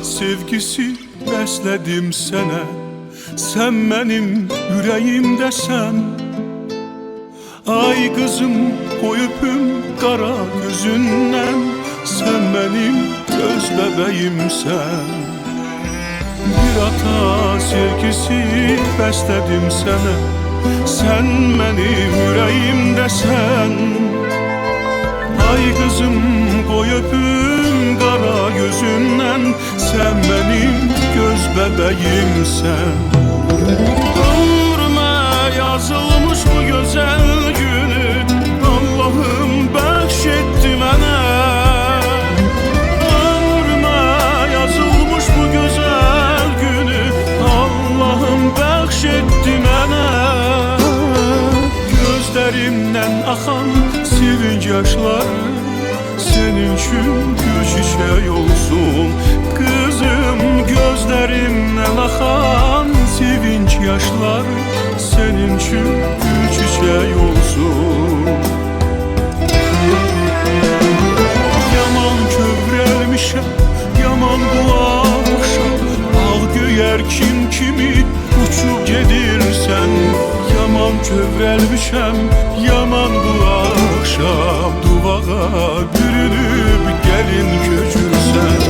sevgisi bəslədim sənə. Sən mənim ürəyimdəsən. Ay qızım qoy öpüm qara gözündən, sən mənim göz bəbəyimsən. Bir ata sevgisi bəslədim sənə, sən mənim ürəyimdəsən. Ay qızım qoy öpüm qara gözündən, sən mənim göz bəbəyimsən. Ömrümə yazılmış bu gözəl günü Allahım bəxş etdi mənə. Ömrümə yazılmış bu gözəl günü Allahım bəxş etdi mənə. Gözlərimdən axan sevinç yaşları senin üçün gül çiçək olsun. Kızım gözlerimden akan sevinç yaşları senin için gül çiçək olsun. Yaman kövrəlmişəm, yaman bu axşam, ağ göyərkin kimi uçub gedirsən. Yaman kövrəlmişəm, yaman bu axşam, duvağa bürünüb gəlin köçürsən.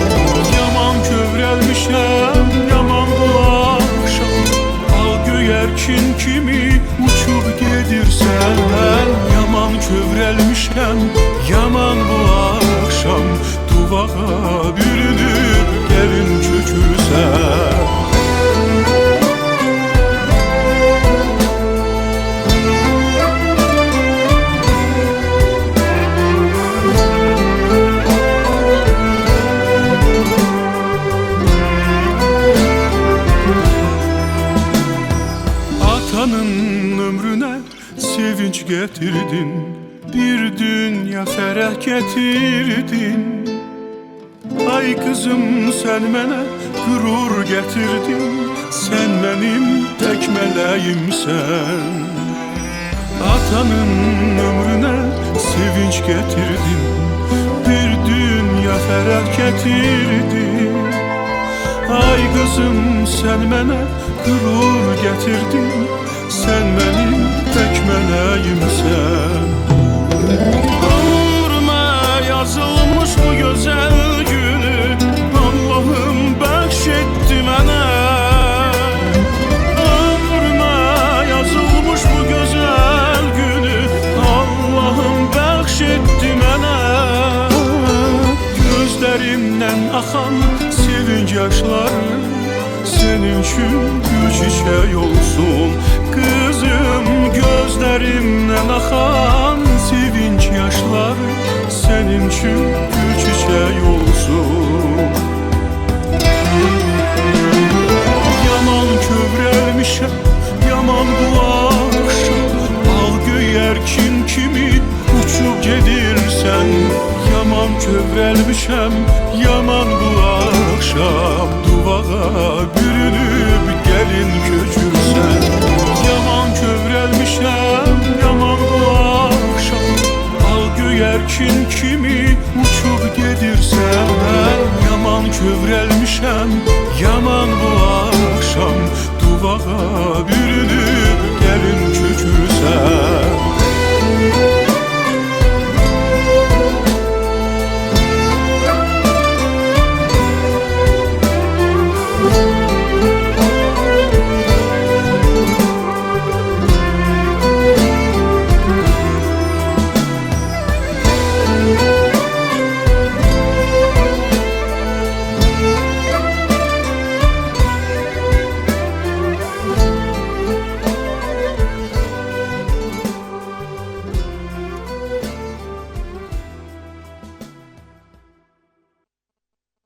Yaman kövrəlmişəm, yaman bu axşam, ağ göyərkin kimi uçub gedirsən. Yaman kövrəlmişəm, yaman bu axşam, duvağa bürünüb gəlin köçürsən. Atanın ömrüne sevinç getirdin, bir dünya fərəh getirdin. Ay kızım sen mənə qürur getirdin, sen mənim tək mələyimsən. Atanın ömrüne sevinç getirdin, bir dünya fərəh getirdin. Ay kızım sen mənə qürur getirdin, sen mənim tək mələyimsən. Ömrümə yazılmış bu gözəl günü Allahım bəxş etdi mənə. Ömrümə yazılmış bu gözəl günü Allahım bəxş etdi mənə. Gözlərimdən axan sevinç yaşları senin için gül çiçək olsun. Kızım gözlerimden akan sevinç yaşları senin için gül çiçək olsun. Yaman kövrəlmişəm, yaman bu axşam, ağ göyərkin kimi uçub gedirsən. Yaman kövrəlmişəm, yaman bu axşam, duvağa bürünüb gəlin köçürsən. Yaman kövrəlmişəm, yaman bu axşam, ağ göyərkin kimi uçub gedirsən. Yaman kövrəlmişəm, yaman bu axşam, duvağa bürünüb